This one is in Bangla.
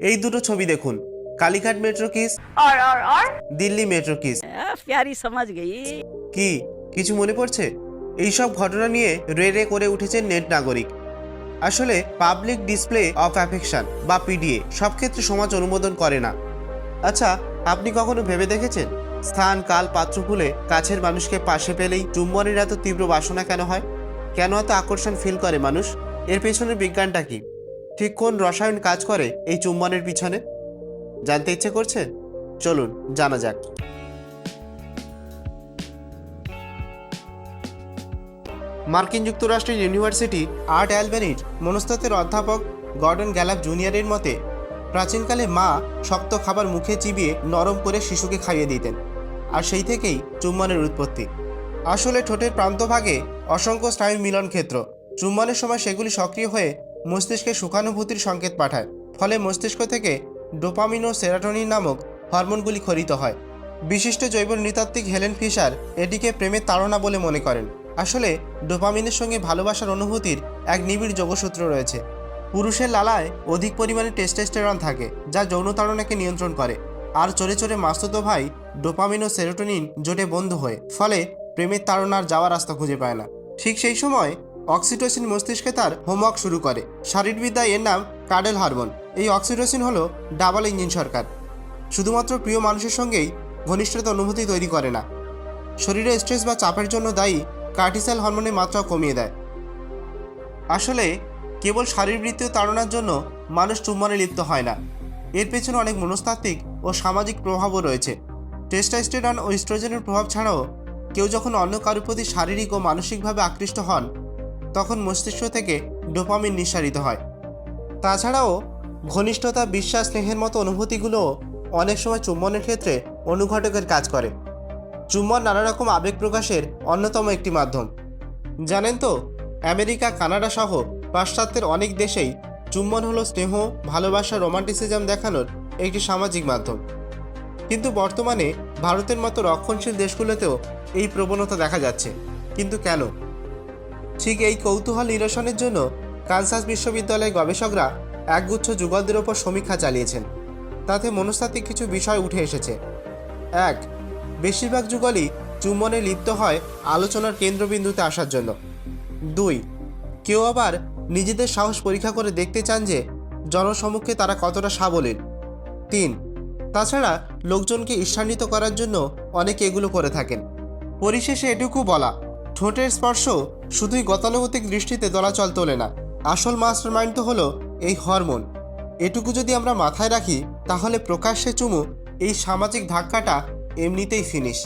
এই দুটো ছবি দেখুন, কালীঘাট মেট্রো কিস, और দিল্লি মেট্রো কিস। प्यारी समझ गई। কি কিছু মনে পড়ছে? এইসব ঘটনা নিয়ে রে রে করে উঠেছেন নেট নাগরিক। আসলে পাবলিক ডিসপ্লে অফ অ্যাফেকশন বা পিডিএ সব ক্ষেত্রে সমাজ অনুমোদন করে না। আচ্ছা, আপনি কখনো ভেবে দেখেছেন স্থান কাল পাত্র ভুলে কাছের মানুষকে পাশে পেলেই চুম্বনের এত তীব্র বাসনা কেন হয়? কেন এত আকর্ষণ ফিল করে মানুষ? এর পেছনে বিজ্ঞানটা কি? ঠিক কোন রসায়ন কাজ করে এই চুম্বনের পিছনে? জানতে ইচ্ছে করছে? চলুন জানা যাক। মার্কিন যুক্তরাষ্ট্রের ইউনিভার্সিটি আর্ট অ্যালবেনির মনস্তত্ত্বের অধ্যাপক গর্ডন গ্যালাপ জুনিয়রের মতে, প্রাচীনকালে মা শক্ত খাবার মুখে চিবিয়ে নরম করে শিশুকে খাইয়ে দিতেন, আর সেই থেকেই চুম্বনের উৎপত্তি। আসলে ঠোঁটের প্রান্তভাগে অসংখ্য স্নায়ু মিলন ক্ষেত্র। চুম্বনের সময় সেগুলি সক্রিয় হয়ে মস্তিষ্কে সুখানুভূতির সংকেত পাঠায়, ফলে মস্তিষ্ক থেকে ডোপামিন ও সেরাটোনিন নামক হরমোনগুলি ক্ষরিত হয়। বিশিষ্ট জৈব নৃতাত্ত্বিক হেলেন ফিশার এটিকে প্রেমের তাড়না বলে মনে করেন। আসলে ডোপামিনের সঙ্গে ভালোবাসার অনুভূতির এক নিবিড় যোগসূত্র রয়েছে। পুরুষের লালায় অধিক পরিমাণে টেস্টোস্টেরন থাকে, যা যৌন তাড়নাকে নিয়ন্ত্রণ করে, আর চোরে চোরে মাস্তুতো ভাই ডোপামিন ও সেরোটোনিন জোটে বন্ধু হয়ে ফলে প্রেমের তাড়নার যাওয়ার রাস্তা খুঁজে পায় না। ঠিক সেই সময় অক্সিটোসিন মস্তিষ্কে তার হোমওয়ার্ক শুরু করে। শারীরবিদ্যায় এর নাম কাডেল হরমোন। এই অক্সিটোসিন হলো ডাবল ইঞ্জিন সরকার। শুধুমাত্র প্রিয় মানুষের সঙ্গেই ঘনিষ্ঠতা অনুভূতি তৈরি করে না, শরীরে স্ট্রেস বা চাপের জন্য দায়ী কার্টিসল হরমোনের মাত্রাও কমিয়ে দেয়। আসলে কেবল শারীরবৃত্তীয় তাড়নার জন্য মানুষ চুম্বনে লিপ্ত হয় না, এর পেছনে অনেক মনস্তাত্ত্বিক ও সামাজিক প্রভাবও রয়েছে। টেস্টোস্টেরন ও ইস্ট্রোজেনের প্রভাব ছাড়াও কেউ যখন অন্য কারোর প্রতি শারীরিক ও মানসিকভাবে আকৃষ্ট হন, তখন মস্তিষ্ক থেকে ডোপামিন নিঃসারিত হয়। তাছাড়াও ঘনিষ্ঠতা, বিশ্বাস, স্নেহের মতো অনুভূতিগুলোও অনেক সময় চুম্বনের ক্ষেত্রে অনুঘটকের কাজ করে। চুম্বন নানা রকম আবেগ প্রকাশের অন্যতম একটি মাধ্যম। জানেন তো, আমেরিকা, কানাডা সহ পাশ্চাত্যের অনেক দেশেই চুম্বন হলো স্নেহ, ভালোবাসা, রোমান্টিসিজম দেখানোর একটি সামাজিক মাধ্যম। কিন্তু বর্তমানে ভারতের মতো রক্ষণশীল দেশগুলোতেও এই প্রবণতা দেখা যাচ্ছে। কিন্তু কেন? ঠিক এই কৌতূহল নিরসনের জন্য কানসাস বিশ্ববিদ্যালয়ের গবেষকরা একগুচ্ছ যুগলদের ওপর সমীক্ষা চালিয়েছেন। তাতে মনস্তাত্ত্বিক কিছু বিষয় উঠে এসেছে। 1. বেশিরভাগ যুগলই চুম্বনে লিপ্ত হয় আলোচনার কেন্দ্রবিন্দুতে আসার জন্য। 2. কেউ আবার নিজেদের সাহস পরীক্ষা করে দেখতে চান যে জনসম্মুখে তারা কতটা সাবলীল। 3. তাছাড়া লোকজনকে ঈর্ষান্বিত করার জন্য অনেকে এগুলো করে থাকেন। পরিশেষে এটুকু বলা, ঠোঁটের স্পর্শ শুধুই গতানুগতিক দৃষ্টিতে দোলাচল তোলে না, আসল মাস্টার মাইন্ড তো হলো এই হরমোন। এটুকু যদি আমরা মাথায় রাখি, তাহলে প্রকাশ্যে চুমু এই সামাজিক ধাক্কাটা এমনিতেই ফিনিশ।